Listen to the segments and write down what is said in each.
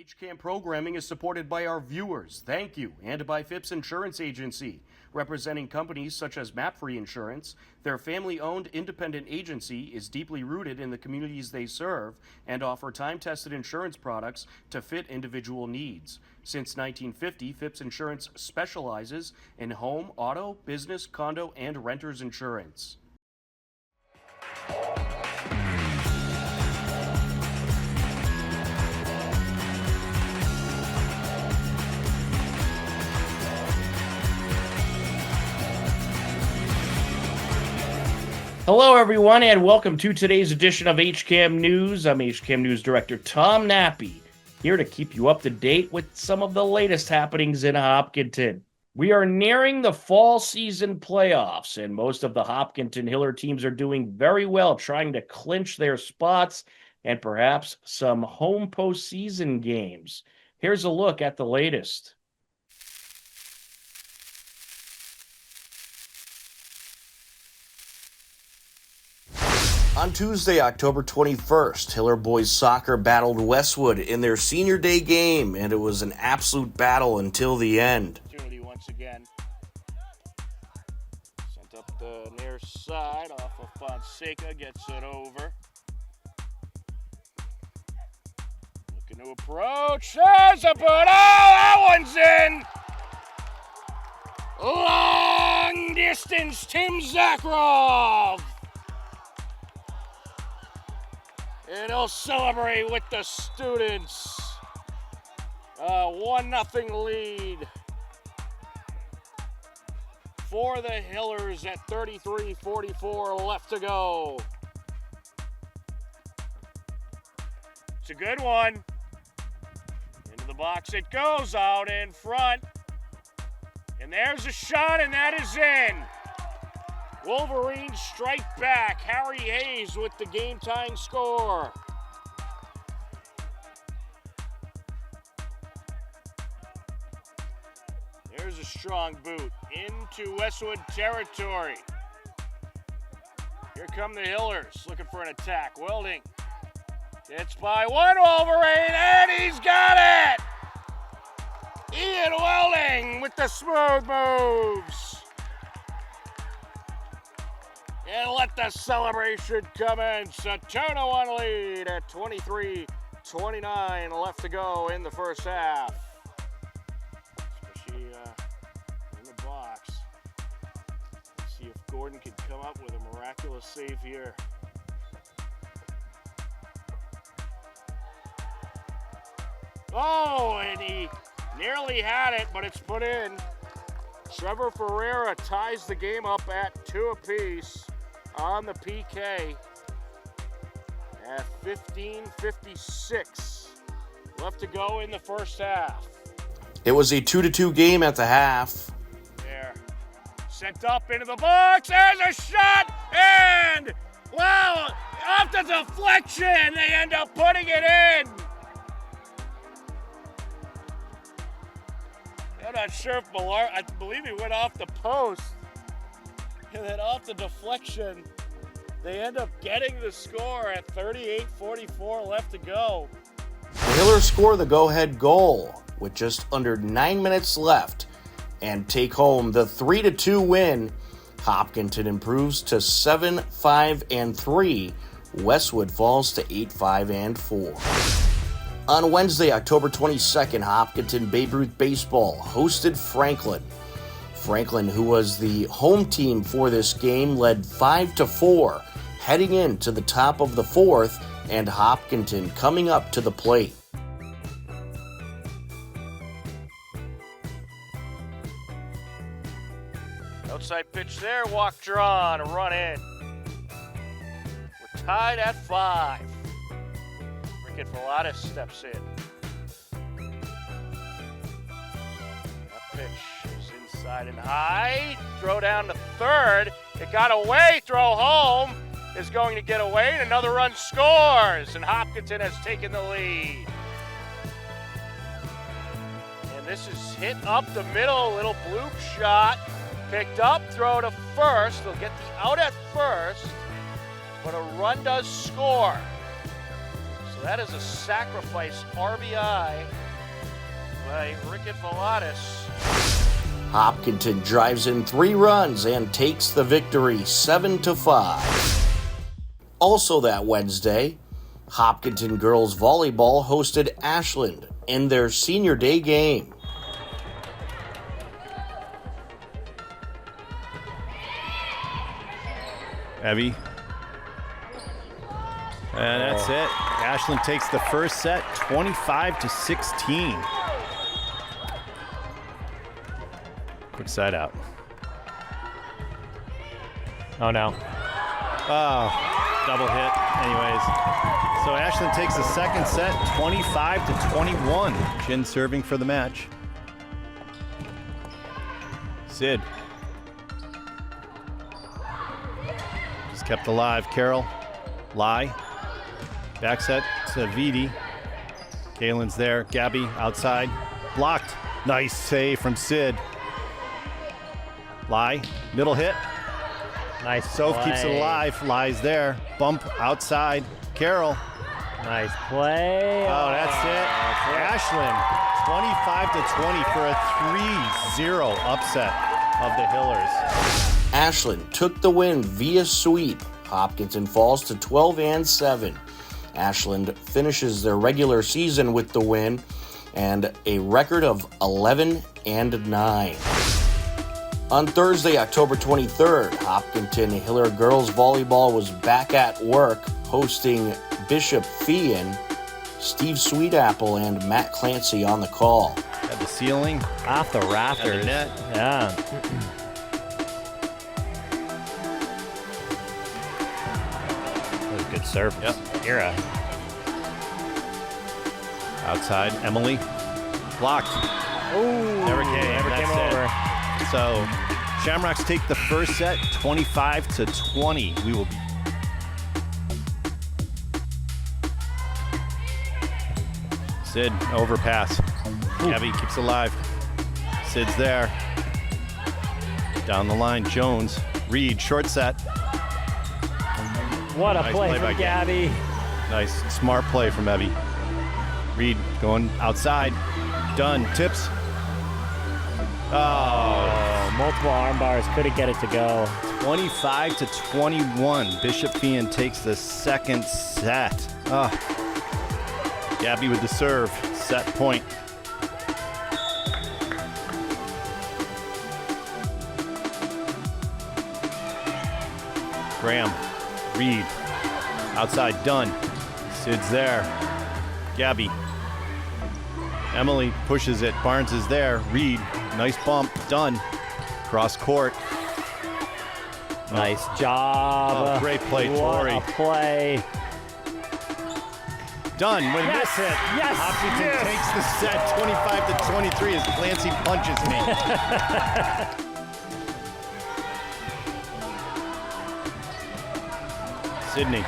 HCAM programming is supported by our viewers, thank you, and by Phipps Insurance Agency, representing companies such as MapFree Insurance. Their family-owned independent agency is deeply rooted in the communities they serve and offer time-tested insurance products to fit individual needs. Since 1950, Phipps Insurance specializes in home, auto, business, condo, and renters insurance. Hello, everyone, and welcome to today's edition of HCAM News. I'm HCAM News Director Tom Nappy, here to keep you up to date with some of the latest happenings in Hopkinton. We are nearing the fall season playoffs, and most of the Hopkinton Hiller teams are doing very well, trying to clinch their spots and perhaps some home postseason games. Here's a look at the latest. On Tuesday, October 21st, Hiller boys soccer battled Westwood in their senior day game, and it was an absolute battle until the end. Opportunity once again. Sent up the near side off of Fonseca, gets it over. Looking to approach. There's a boot. Oh, that one's in! Long distance, Tim Zakharov! And he'll celebrate with the students. 1-0 lead for the Hillers at 33:44 left to go. It's a good one. Into the box it goes, out in front. And there's a shot, and that is in. Wolverines strike back. Harry Hayes with the game-tying score. There's a strong boot into Westwood territory. Here come the Hillers looking for an attack. Welding gets by one Wolverine, and he's got it! Ian Welding with the smooth moves. And let the celebration commence. A 2-1 lead at 23:29 left to go in the first half. Especially in the box. Let's see if Gordon can come up with a miraculous save here. Oh, and he nearly had it, but it's put in. Trevor Ferreira ties the game up at 2 apiece on the PK at 15:56 left to go in the first half. It was a 2-2 game at the half. There, sent up into the box. There's a shot, and wow, off the deflection, they end up putting it in. I'm not sure if Millar, I believe he went off the post. And then off the deflection, they end up getting the score at 38:44 left to go. The Hillers score the go-ahead goal with just under 9 minutes left and take home the 3-2 win. Hopkinton improves to 7-5-3. Westwood falls to 8-5-4. On Wednesday, October 22nd, Hopkinton Babe Ruth Baseball hosted Franklin. Franklin, who was the home team for this game, led 5-4, heading into the top of the fourth, and Hopkinton coming up to the plate. Outside pitch there, walk drawn, a run in. We're tied at 5. Rickett Veladas steps in. That pitch is inside and high. Throw down to third. It got away. Throw home is going to get away, and another run scores, and Hopkinton has taken the lead. And this is hit up the middle, a little bloop shot. Picked up, throw to first. They'll get the out at first, but a run does score. So That is a sacrifice RBI by Rickett Veladis. Hopkinton drives in 3 runs and takes the victory 7-5. Also that Wednesday, Hopkinton girls volleyball hosted Ashland in their senior day game. Heavy. And that's it. Ashland takes the first set 25-16. Quick side out. Oh no. Oh, double hit. Anyways. So Ashland takes the second set 25-21. Jin serving for the match. Sid. Just kept alive. Carroll. Lai. Back set to Vidi. Kalen's there. Gabby outside. Blocked. Nice save from Sid. Lai. Middle hit. Nice. Soph keeps it alive. Lai's there. Bump outside. Carroll. Nice play. Oh, that's it. Ashland 25-20 for a 3-0 upset of the Hillers. Ashland took the win via sweep. Hopkinton falls to 12-7. Ashland finishes their regular season with the win and a record of 11-9. On Thursday, October 23rd, Hopkinton Hiller girls volleyball was back at work hosting Bishop Feehan. Steve Sweetapple and Matt Clancy on the call. At the ceiling. Off the rafters. At the net. Yeah. That was a good service. Yep. Era. Outside, Emily. Blocked. Ooh. Never came. Never That's came it. over. So, Shamrocks take the first set 25-20. We will be. Sid, overpass. Gabby keeps alive. Sid's there. Down the line, Jones. Reed, short set. What a Nice play play by from Gabby. Nice, smart play from Evie. Reed going outside. Done. Tips. Oh, Multiple arm bars. Couldn't get it to go. 25-21. Bishop Feehan takes the second set. Gabby with the serve. Set point. Graham. Reed. Outside. Done. Sid's there. Gabby. Emily pushes it. Barnes is there. Reed. Nice bump. Done. Cross court. Nice job. Oh, great play, What Tori. a play. Done. When Yes, this hit, yes, Hopkinton yes. takes the set 25-23 as Clancy punches me. Sydney.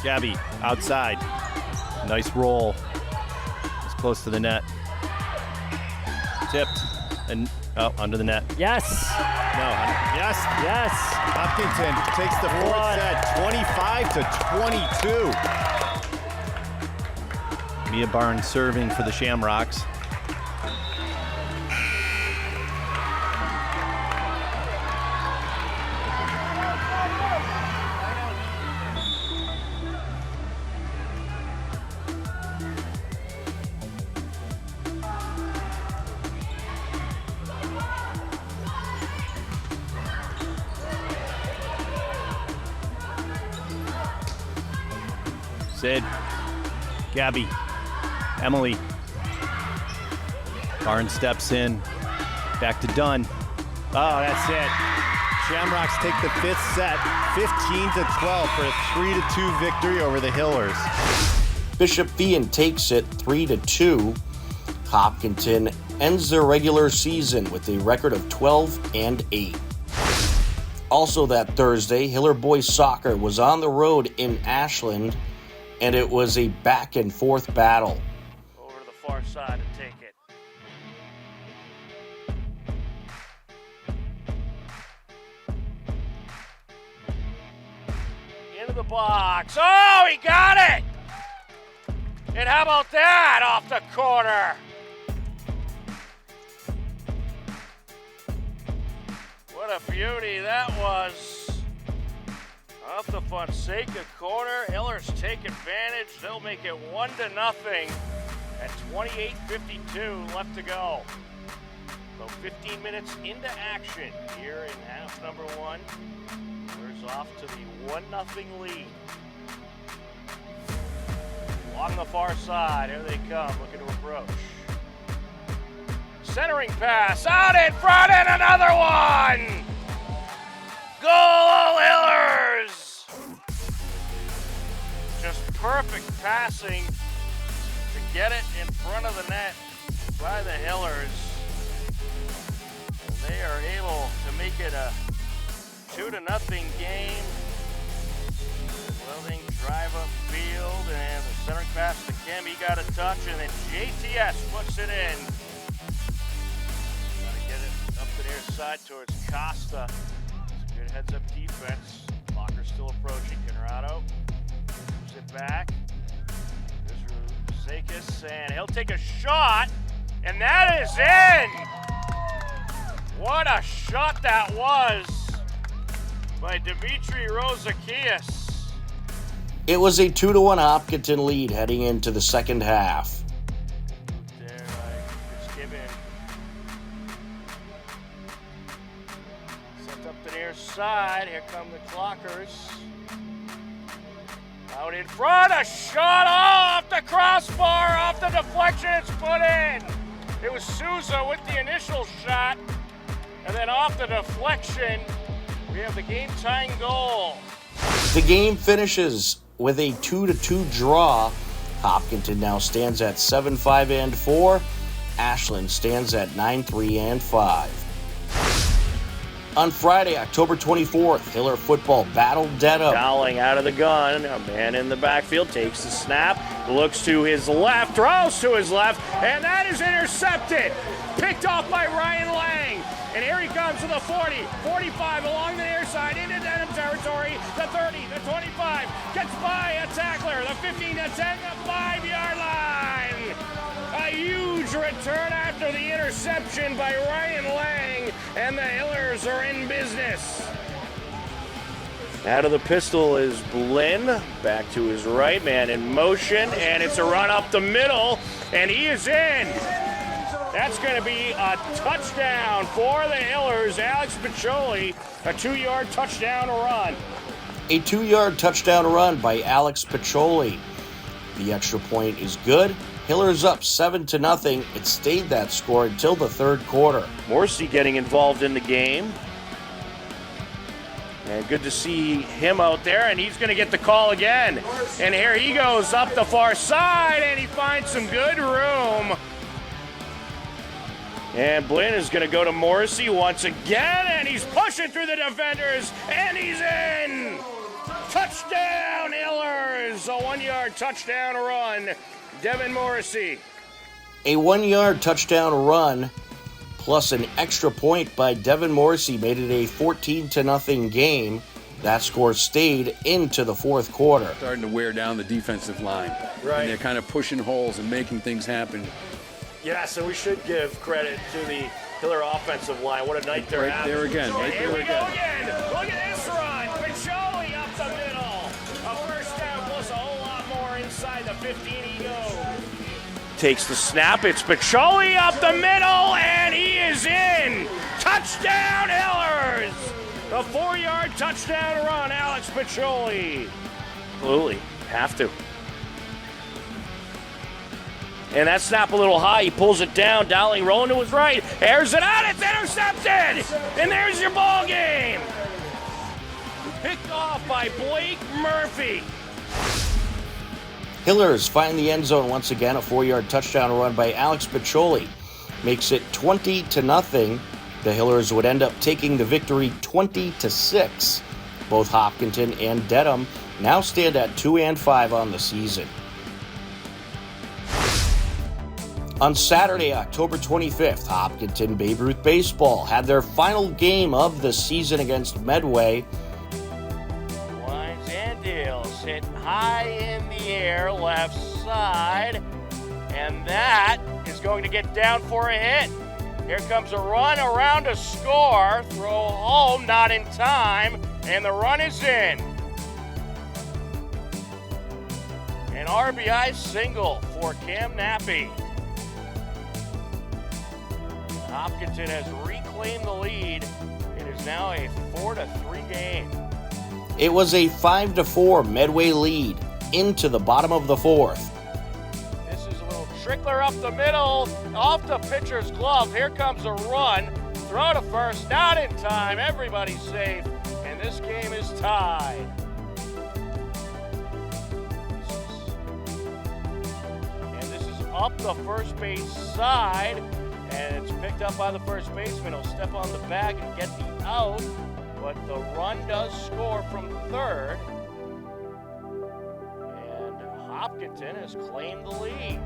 Gabby outside. Nice roll. It's close to the net. Tipped. And under the net. Yes. No, yes. Yes. Hopkinton takes the fourth set 25-22. Mia Barnes serving for the Shamrocks. Sid, Gabby, Emily. Barnes steps in, back to Dunn. Oh, that's it. Shamrocks take the fifth set, 15-12 for a 3-2 victory over the Hillers. Bishop Feehan takes it 3-2. Hopkinton ends their regular season with a record of 12-8. Also that Thursday, Hiller boys soccer was on the road in Ashland, and it was a back-and-forth battle. Over to the far side and take it. Into the box. Oh, he got it! And how about that off the corner? What a beauty that was. Off the Fonseca corner, Hillers take advantage. They'll make it 1-0 at 28:52 left to go. So 15 minutes into action here in half number one. Hillers off to the 1-0 lead. Along the far side, here they come, looking to approach. Centering pass, out in front, and another one! Goal, Hillers! Just perfect passing to get it in front of the net by the Hillers. And they are able to make it a 2-0 game. Welding drive up field, and the centering pass to Kim, he got a touch, and then JTS puts it in. Gotta get it up the near side towards Costa. Good heads-up defense. Locker still approaching. Conrado moves it back. There's Ruzakis, and he'll take a shot, and that is in! What a shot that was by Dimitri Rozakias. It was a 2-1 Hopkinton lead heading into the second half. There, Fitzgibbon. Sent up the near side. Here come the Clockers. Out in front, a shot off the crossbar, off the deflection, it's put in. It was Souza with the initial shot, and then off the deflection, we have the game-tying goal. The game finishes with a 2-2 draw. Hopkinton now stands at 7-5-4. Ashland stands at 9-3-5. On Friday, October 24th, Hiller football battled Dedham. Dowling out of the gun. A man in the backfield takes the snap, looks to his left, throws to his left, and that is intercepted. Picked off by Ryan Lang. And here he comes to the 40, 45 along the near side into Dedham territory. The 30, the 25, gets by a tackler. The 15, the 10, the 5-yard line. A huge return after the interception by Ryan Lang, and the Hillers are in business. Out of the pistol is Blinn, back to his right, man in motion, and it's a run up the middle, and he is in. That's going to be a touchdown for the Hillers. Alex Piccioli, a 2-yard touchdown run. A 2-yard touchdown run by Alex Piccioli. The extra point is good. Hillers up 7-0. It stayed that score until the third quarter. Morrissey getting involved in the game. And good to see him out there, and he's going to get the call again. And here he goes up the far side, and he finds some good room. And Blinn is going to go to Morrissey once again, and he's pushing through the defenders, and he's in! Touchdown, Hillers! A 1-yard touchdown run. Devin Morrissey. A 1-yard touchdown run plus an extra point by Devin Morrissey made it a 14-0 game. That score stayed into the fourth quarter. Starting to wear down the defensive line. Right. And they're kind of pushing holes and making things happen. Yes, and we should give credit to the Hiller offensive line. What a night they're Right having. there again, right Here there we again. go again. Look at this run. Piccioli up the middle. A first down plus a whole lot more inside the 15 he goes. Takes the snap. It's Piccioli up the middle, and he is in. Touchdown, Hillers. A 4-yard touchdown run, Alex Piccioli. Absolutely. Have to. And that snap a little high. He pulls it down. Dowling rolling to his right. Airs it out. It's intercepted. And there's your ball game. Picked off by Blake Murphy. Hillers find the end zone once again. A 4-yard touchdown run by Alex Piccioli makes it 20-0. The Hillers would end up taking the victory 20-6. Both Hopkinton and Dedham now stand at 2-5 on the season. On Saturday, October 25th, Hopkinton Babe Ruth Baseball had their final game of the season against Medway. Lines and deals hit high in the air, left side, and that is going to get down for a hit. Here comes a run around a score, throw home, not in time, and the run is in. An RBI single for Cam Nappy. Hopkinton has reclaimed the lead. It is now a 4-3 game. It was a 5-4 Medway lead into the bottom of the fourth. This is a little trickler up the middle, off the pitcher's glove. Here comes a run. Throw to first, not in time. Everybody's safe, and this game is tied. And this is up the first base side, and it's picked up by the first baseman. He'll step on the bag and get the out, but the run does score from third. Hopkinton has claimed the lead.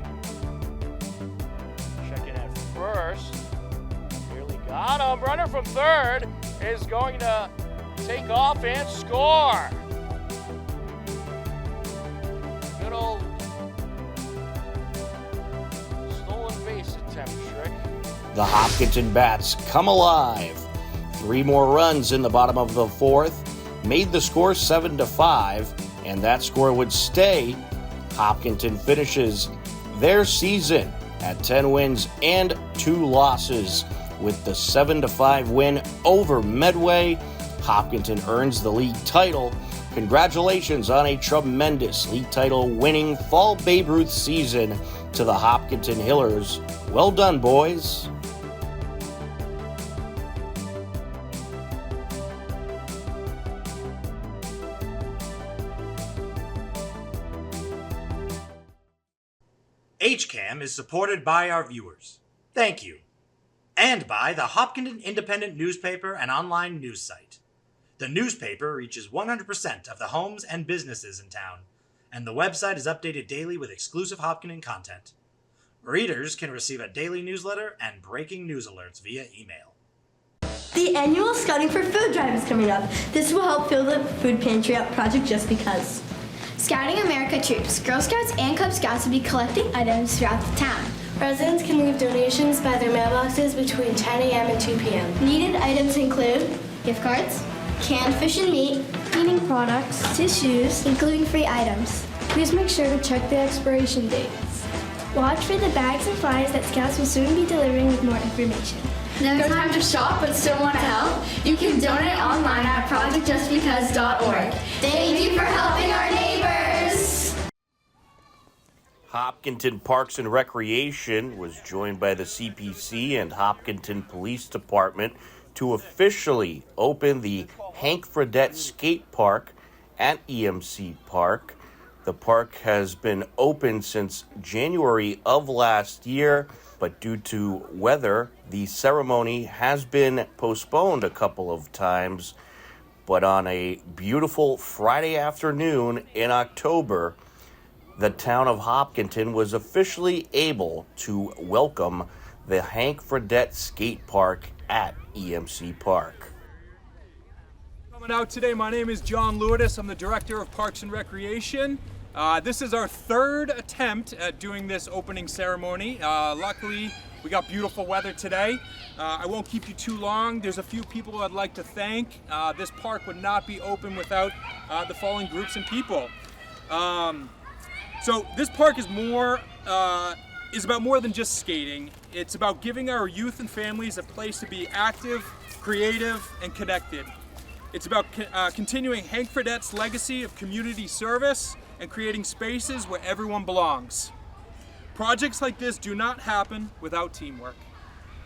Checking at first. Nearly got him. Runner from third is going to take off and score. Good old stolen base attempt trick. The Hopkinton Bats come alive. 3 more runs in the bottom of the fourth made the score 7-5, and that score would stay. Hopkinton finishes their season at 10 wins and 2 losses. With the 7-5 win over Medway, Hopkinton earns the league title. Congratulations on a tremendous league title winning Fall Babe Ruth season to the Hopkinton Hillers. Well done, boys. HCAM is supported by our viewers. Thank you. And by the Hopkinton Independent newspaper and online news site. The newspaper reaches 100% of the homes and businesses in town, and the website is updated daily with exclusive Hopkinton content. Readers can receive a daily newsletter and breaking news alerts via email. The annual Scouting for Food drive is coming up. This will help fill the food pantry up project Just Because. Scouting America troops, Girl Scouts and Cub Scouts will be collecting items throughout the town. Residents can leave donations by their mailboxes between 10 a.m. and 2 p.m. Needed items include gift cards, canned fish and meat, cleaning products, tissues, including free items. Please make sure to check the expiration dates. Watch for the bags and flyers that Scouts will soon be delivering with more information. No time to shop but still want to help? You can donate online at projectjustbecause.org. Thank you for helping our neighbors. Hopkinton Parks and Recreation was joined by the CPC and Hopkinton Police Department to officially open the Hank Fredette Skate Park at EMC Park. The park has been open since January of last year, but due to weather, the ceremony has been postponed a couple of times. But on a beautiful Friday afternoon in October, the town of Hopkinton was officially able to welcome the Hank Fredette Skate Park at EMC Park. Coming out today, my name is John Lewis. I'm the Director of Parks and Recreation. This is our third attempt at doing this opening ceremony. Luckily, we got beautiful weather today. I won't keep you too long. There's a few people I'd like to thank. This park would not be open without the following groups and people. So this park is about more than just skating. It's about giving our youth and families a place to be active, creative, and connected. It's about continuing Hank Fredette's legacy of community service and creating spaces where everyone belongs. Projects like this do not happen without teamwork.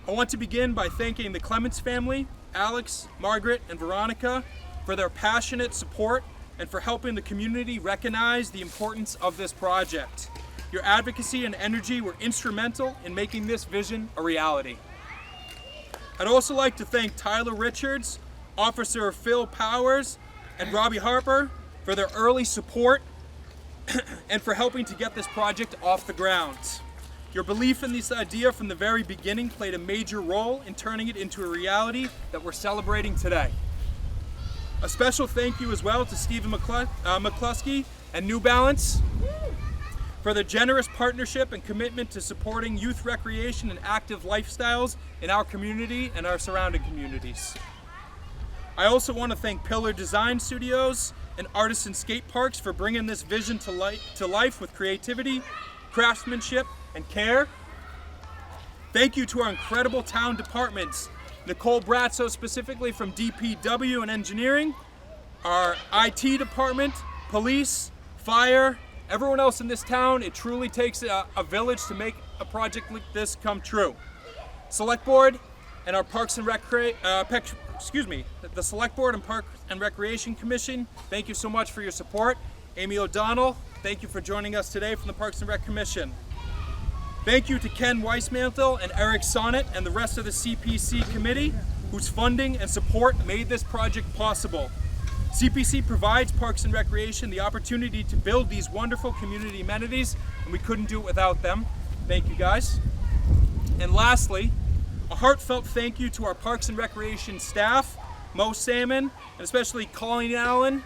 I want to begin by thanking the Clements family, Alex, Margaret, and Veronica, for their passionate support and for helping the community recognize the importance of this project. Your advocacy and energy were instrumental in making this vision a reality. I'd also like to thank Tyler Richards, Officer Phil Powers, and Robbie Harper for their early support and for helping to get this project off the ground. Your belief in this idea from the very beginning played a major role in turning it into a reality that we're celebrating today. A special thank you as well to Stephen McCluskey and New Balance for their generous partnership and commitment to supporting youth recreation and active lifestyles in our community and our surrounding communities. I also want to thank Pillar Design Studios and Artisan Skate Parks for bringing this vision to life with creativity, craftsmanship, and care. Thank you to our incredible town departments, Nicole Brazzo specifically from DPW and engineering, our IT department, police, fire, everyone else in this town. It truly takes a village to make a project like this come true. Select Board and our Parks and the Select Board and Parks and Recreation Commission, thank you so much for your support. Amy O'Donnell, thank you for joining us today from the Parks and Rec Commission. Thank you to Ken Weissmantel and Eric Sonnet and the rest of the CPC committee, whose funding and support made this project possible. CPC provides Parks and Recreation the opportunity to build these wonderful community amenities, and we couldn't do it without them. Thank you guys. And lastly, a heartfelt thank you to our Parks and Recreation staff, Mo Salmon, and especially Colleen Allen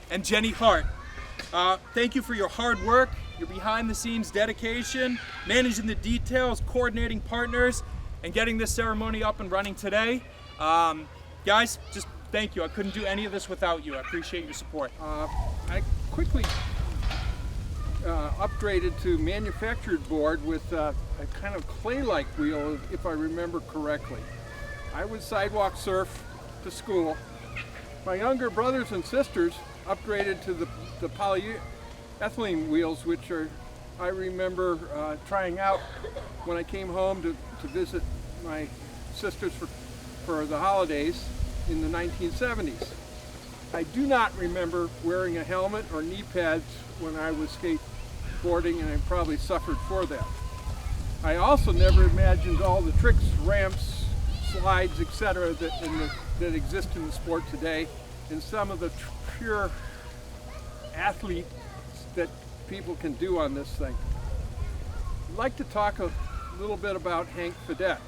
and Jenny Hart. Thank you for your hard work, your behind-the-scenes dedication, managing the details, coordinating partners, and getting this ceremony up and running today. Guys, just thank you. I couldn't do any of this without you. I appreciate your support. I quickly upgraded to manufactured board with a kind of clay-like wheel, if I remember correctly. I would sidewalk surf to school. My younger brothers and sisters upgraded to the polyethylene wheels, which I remember trying out when I came home to visit my sisters for the holidays in the 1970s. I do not remember wearing a helmet or knee pads when I was skateboarding, and I probably suffered for that. I also never imagined all the tricks, ramps, slides, etc. that exist in the sport today, and some of the pure athletes that people can do on this thing. I'd like to talk a little bit about Hank Fredette.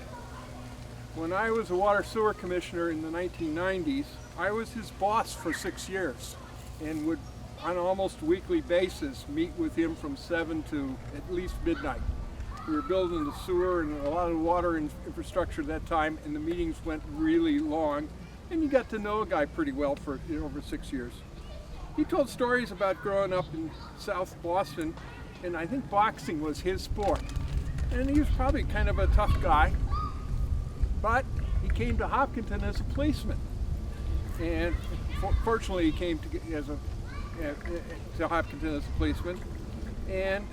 When I was a water sewer commissioner in the 1990s, I was his boss for 6 years and would, on an almost weekly basis, meet with him from 7 to at least midnight. We were building the sewer and a lot of water infrastructure at that time, and the meetings went really long, and you got to know a guy pretty well for over 6 years. He told stories about growing up in South Boston, and I think boxing was his sport. And he was probably kind of a tough guy, but he came to Hopkinton as a policeman. And fortunately, he came to Hopkinton as a policeman. And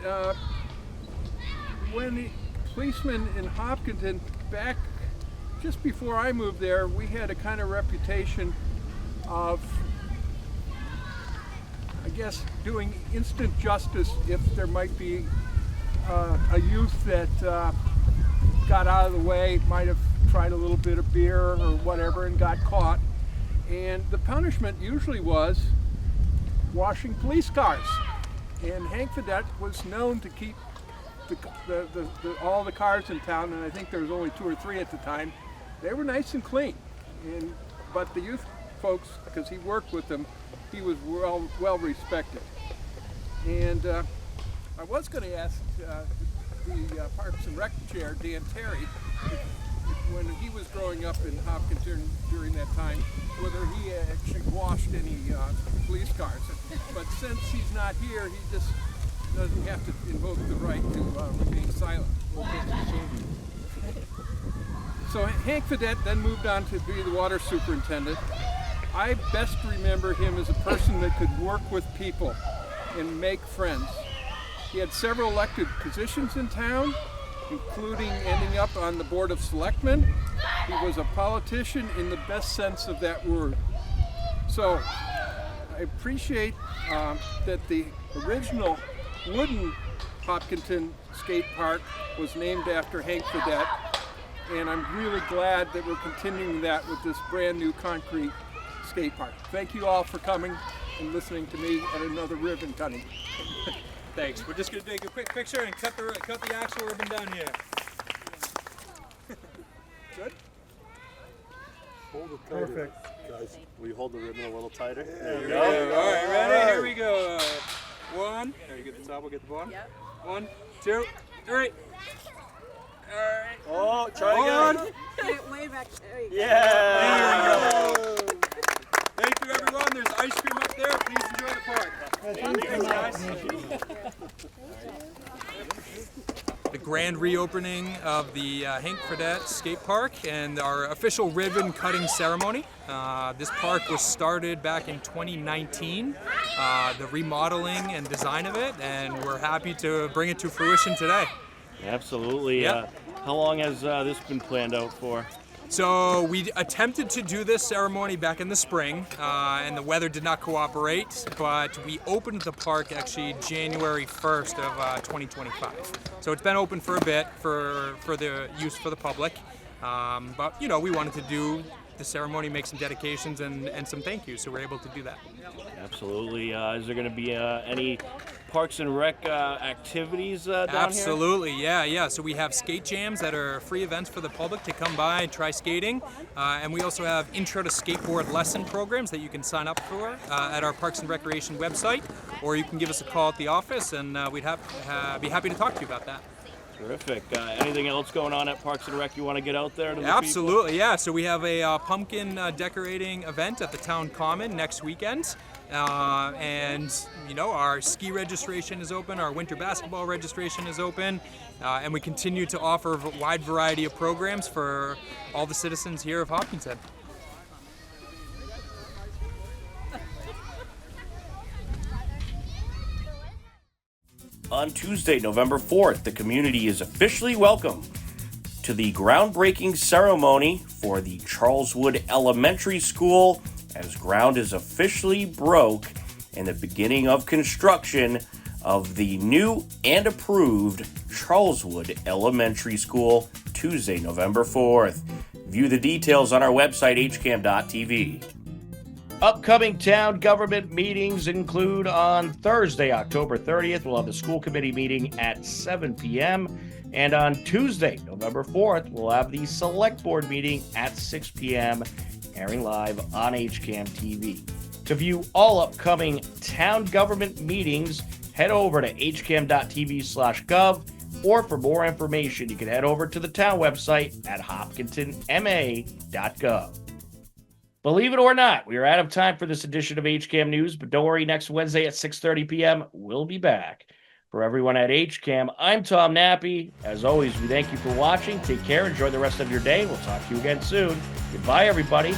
when the policemen in Hopkinton, back just before I moved there, we had a kind of reputation of, I guess, doing instant justice if there might be a youth that got out of the way, might have tried a little bit of beer or whatever and got caught. And the punishment usually was washing police cars. And Hank Fredette was known to keep all the cars in town, and I think there was only 2 or 3 at the time. They were nice and clean. But the youth folks, because he worked with them, he was well respected. And I was going to ask the Parks and Rec chair, Dan Terry, when he was growing up in Hopkinton during that time, whether he actually washed any police cars. But since he's not here, he just doesn't have to invoke the right to remain silent. So Hank Fredette then moved on to be the water superintendent. I best remember him as a person that could work with people and make friends. He had several elected positions in town, including ending up on the Board of Selectmen. He was a politician in the best sense of that word. So I appreciate that the original wooden Hopkinton Skate Park was named after Hank Fredette, and I'm really glad that we're continuing that with this brand new concrete skate park. Thank you all for coming and listening to me at another ribbon cutting. Thanks. We're just going to take a quick picture and cut the actual ribbon down here. Good? Hold it tighter. Perfect. Guys, will you hold the ribbon a little tighter? There you go. All right, ready? Here we go. 1. There, you get the top, we'll get the bottom. Yep. 1, 2, 3. All right. Oh, try again. Way back there. Yeah. There we go. Thank you, everyone. There's ice cream up there. Please enjoy the park. Thanks, guys. The grand reopening of the Hank Fredette Skate Park and our official ribbon cutting ceremony. This park was started back in 2019, the remodeling and design of it, and we're happy to bring it to fruition today. Absolutely. Yep. How long has this been planned out for? So we attempted to do this ceremony back in the spring, and the weather did not cooperate, but we opened the park actually January 1st of 2025. So it's been open for a bit for the use for the public, but you know, we wanted to do the ceremony, make some dedications and some thank yous, so we're able to do that. Absolutely. Is there going to be any Parks and Rec activities down Absolutely, yeah. So we have skate jams that are free events for the public to come by and try skating. And we also have intro to skateboard lesson programs that you can sign up for at our Parks and Recreation website, or you can give us a call at the office and we'd be happy to talk to you about that. Terrific. Anything else going on at Parks and Rec you want to get out there to the Absolutely, yeah. So we have a pumpkin decorating event at the Town Common next weekend. And, you know, our ski registration is open, our winter basketball registration is open, and we continue to offer a wide variety of programs for all the citizens here of Hopkinton. On Tuesday, November 4th, the community is officially welcome to the groundbreaking ceremony for the Charleswood Elementary School, as ground is officially broke in the beginning of construction of the new and approved Charleswood Elementary School, Tuesday, November 4th. View the details on our website, hcam.tv. Upcoming town government meetings include on Thursday, October 30th, we'll have the school committee meeting at 7 p.m. And on Tuesday, November 4th, we'll have the select board meeting at 6 p.m., airing live on HCAM TV. To view all upcoming town government meetings, head over to hcam.tv/gov, or for more information, you can head over to the town website at hopkintonma.gov. Believe it or not, we are out of time for this edition of HCAM News, but don't worry, next Wednesday at 6:30 p.m., we'll be back. For everyone at HCAM, I'm Tom Nappy. As always, we thank you for watching. Take care. Enjoy the rest of your day. We'll talk to you again soon. Goodbye, everybody.